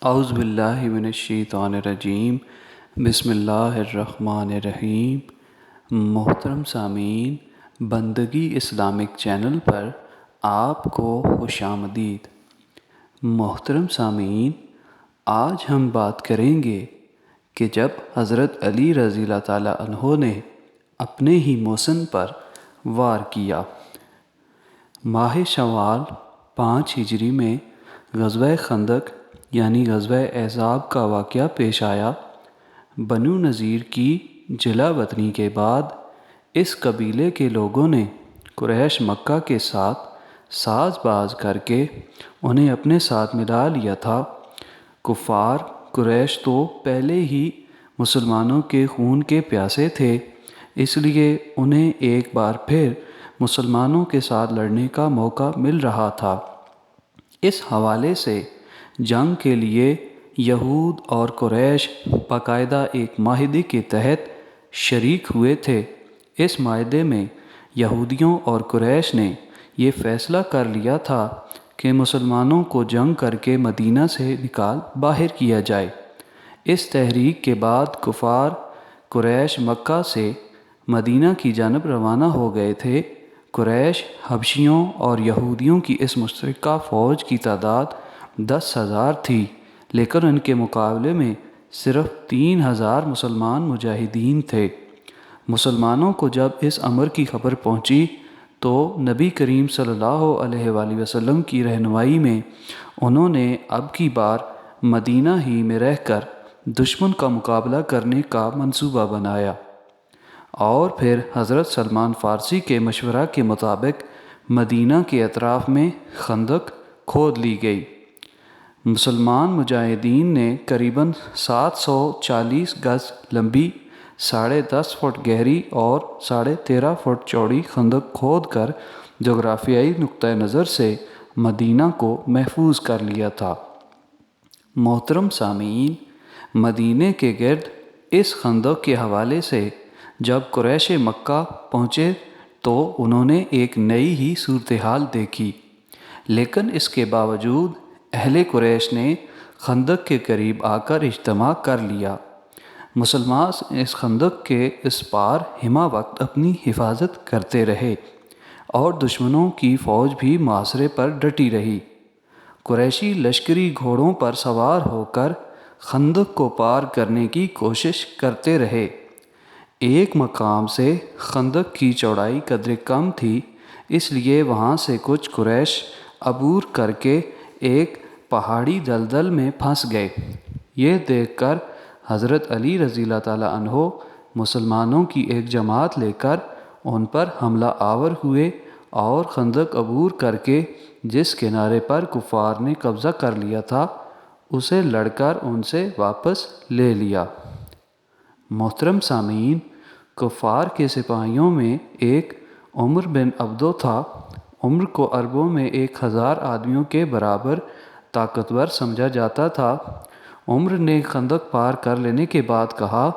اعوذ باللہ من الشیطان الرجیم، بسم اللہ الرحمن الرحیم۔ محترم سامعین، بندگی اسلامک چینل پر آپ کو خوش آمدید۔ محترم سامعین، آج ہم بات کریں گے کہ جب حضرت علی رضی اللہ تعالیٰ عنہ نے اپنے ہی محسن پر وار کیا۔ ماہ شوال 5 ہجری میں غزوہ خندق یعنی غزوہ احزاب کا واقعہ پیش آیا۔ بنو نذیر کی جلا وطنی کے بعد اس قبیلے کے لوگوں نے قریش مکہ کے ساتھ ساز باز کر کے انہیں اپنے ساتھ ملا لیا تھا۔ کفار قریش تو پہلے ہی مسلمانوں کے خون کے پیاسے تھے، اس لیے انہیں ایک بار پھر مسلمانوں کے ساتھ لڑنے کا موقع مل رہا تھا۔ اس حوالے سے جنگ کے لیے یہود اور قریش باقاعدہ ایک معاہدے کے تحت شریک ہوئے تھے۔ اس معاہدے میں یہودیوں اور قریش نے یہ فیصلہ کر لیا تھا کہ مسلمانوں کو جنگ کر کے مدینہ سے نکال باہر کیا جائے۔ اس تحریک کے بعد کفار قریش مکہ سے مدینہ کی جانب روانہ ہو گئے تھے۔ قریش حبشیوں اور یہودیوں کی اس مشترکہ فوج کی تعداد 10,000 تھی، لیکن ان کے مقابلے میں صرف 3,000 مسلمان مجاہدین تھے۔ مسلمانوں کو جب اس امر کی خبر پہنچی تو نبی کریم صلی اللہ علیہ وآلہ وسلم کی رہنمائی میں انہوں نے اب کی بار مدینہ ہی میں رہ کر دشمن کا مقابلہ کرنے کا منصوبہ بنایا، اور پھر حضرت سلمان فارسی کے مشورہ کے مطابق مدینہ کے اطراف میں خندق کھود لی گئی۔ مسلمان مجاہدین نے قریباً 740 گز لمبی، 10.5 فٹ گہری اور 13.5 فٹ چوڑی خندق کھود کر جغرافیائی نقطہ نظر سے مدینہ کو محفوظ کر لیا تھا۔ محترم سامعین، مدینہ کے گرد اس خندق کے حوالے سے جب قریش مکہ پہنچے تو انہوں نے ایک نئی ہی صورتحال دیکھی، لیکن اس کے باوجود اہل قریش نے خندق کے قریب آ کر اجتماع کر لیا۔ مسلمان اس خندق کے اس پار ہمہ وقت اپنی حفاظت کرتے رہے اور دشمنوں کی فوج بھی محاصرے پر ڈٹی رہی۔ قریشی لشکری گھوڑوں پر سوار ہو کر خندق کو پار کرنے کی کوشش کرتے رہے۔ ایک مقام سے خندق کی چوڑائی قدرے کم تھی، اس لیے وہاں سے کچھ قریش عبور کر کے ایک پہاڑی دلدل میں پھنس گئے۔ یہ دیکھ کر حضرت علی رضی اللہ تعالیٰ عنہ مسلمانوں کی ایک جماعت لے کر ان پر حملہ آور ہوئے اور خندق عبور کر کے جس کنارے پر کفار نے قبضہ کر لیا تھا اسے لڑ کر ان سے واپس لے لیا۔ محترم سامعین، کفار کے سپاہیوں میں ایک عمر بن عبدو تھا۔ عمر کو عربوں میں 1,000 آدمیوں کے برابر طاقتور سمجھا جاتا تھا۔ عمر نے خندق پار کر لینے کے بعد کہا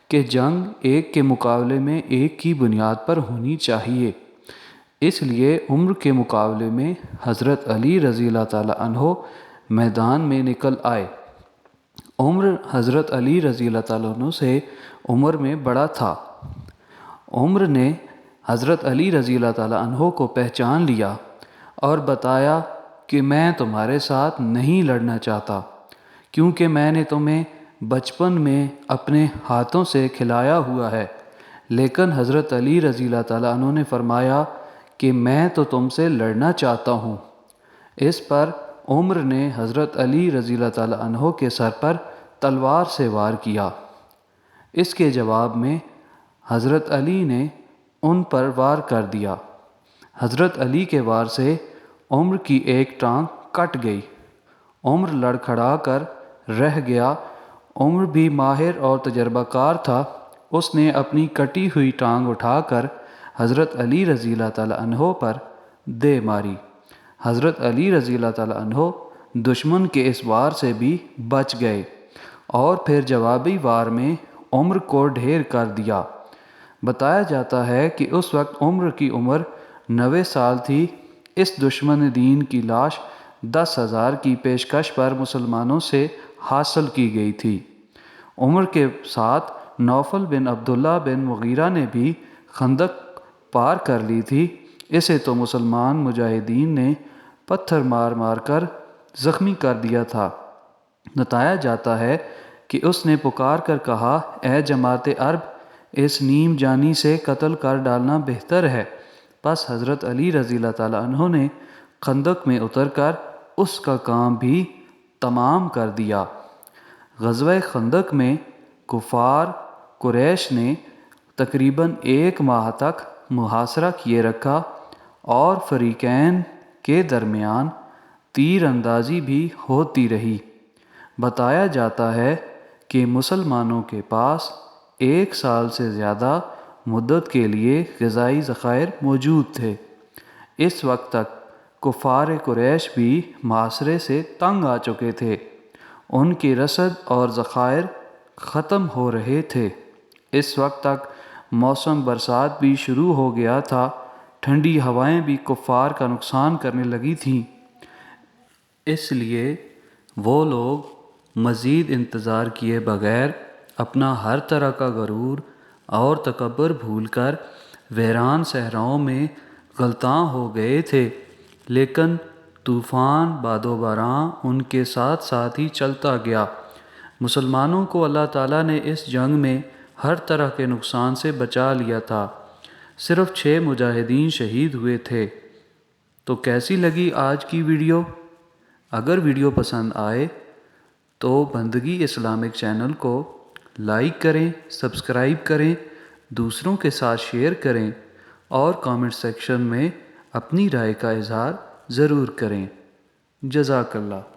کہ جنگ ایک کے مقابلے میں ایک کی بنیاد پر ہونی چاہیے، اس لیے عمر کے مقابلے میں حضرت علی رضی اللہ تعالیٰ عنہ میدان میں نکل آئے۔ عمر حضرت علی رضی اللہ تعالیٰ عنہ سے عمر میں بڑا تھا۔ عمر نے حضرت علی رضی اللہ تعالیٰ عنہ کو پہچان لیا اور بتایا کہ میں تمہارے ساتھ نہیں لڑنا چاہتا، کیونکہ میں نے تمہیں بچپن میں اپنے ہاتھوں سے کھلایا ہوا ہے۔ لیکن حضرت علی رضی اللہ تعالیٰ عنہ نے فرمایا کہ میں تو تم سے لڑنا چاہتا ہوں۔ اس پر عمر نے حضرت علی رضی اللہ تعالیٰ عنہ کے سر پر تلوار سے وار کیا۔ اس کے جواب میں حضرت علی نے ان پر وار کر دیا۔ حضرت علی کے وار سے عمر کی ایک ٹانگ کٹ گئی۔ عمر لڑکھڑا کر رہ گیا۔ عمر بھی ماہر اور تجربہ کار تھا۔ اس نے اپنی کٹی ہوئی ٹانگ اٹھا کر حضرت علی رضی اللہ تعالیٰ عنہ پر دے ماری۔ حضرت علی رضی اللہ تعالیٰ عنہ دشمن کے اس وار سے بھی بچ گئے اور پھر جوابی وار میں عمر کو ڈھیر کر دیا۔ بتایا جاتا ہے کہ اس وقت عمر کی عمر 90 سال تھی۔ اس دشمن دین کی لاش 10,000 کی پیشکش پر مسلمانوں سے حاصل کی گئی تھی۔ عمر کے ساتھ نوفل بن عبداللہ بن مغیرہ نے بھی خندق پار کر لی تھی۔ اسے تو مسلمان مجاہدین نے پتھر مار مار کر زخمی کر دیا تھا۔ بتایا جاتا ہے کہ اس نے پکار کر کہا، اے جماعت عرب، اس نیم جانی سے قتل کر ڈالنا بہتر ہے۔ پس حضرت علی رضی اللہ تعالیٰ عنہ نے خندق میں اتر کر اس کا کام بھی تمام کر دیا۔ غزوہ خندق میں کفار قریش نے تقریباً 1 ماہ تک محاصرہ کیے رکھا اور فریقین کے درمیان تیر اندازی بھی ہوتی رہی۔ بتایا جاتا ہے کہ مسلمانوں کے پاس 1 سال سے زیادہ مدت کے لیے غذائی ذخائر موجود تھے۔ اس وقت تک کفار قریش بھی محاصرے سے تنگ آ چکے تھے۔ ان کے رسد اور ذخائر ختم ہو رہے تھے۔ اس وقت تک موسم برسات بھی شروع ہو گیا تھا۔ ٹھنڈی ہوائیں بھی کفار کا نقصان کرنے لگی تھیں۔ اس لیے وہ لوگ مزید انتظار کیے بغیر اپنا ہر طرح کا غرور اور تکبر بھول کر ویران صحراؤں میں غلطاں ہو گئے تھے۔ لیکن طوفان باد و باران ان کے ساتھ ساتھ ہی چلتا گیا۔ مسلمانوں کو اللہ تعالیٰ نے اس جنگ میں ہر طرح کے نقصان سے بچا لیا تھا۔ صرف 6 مجاہدین شہید ہوئے تھے۔ تو کیسی لگی آج کی ویڈیو؟ اگر ویڈیو پسند آئے تو بندگی اسلامک چینل کو لائک کریں، سبسکرائب کریں، دوسروں کے ساتھ شیئر کریں اور کامنٹ سیکشن میں اپنی رائے کا اظہار ضرور کریں۔ جزاک اللہ۔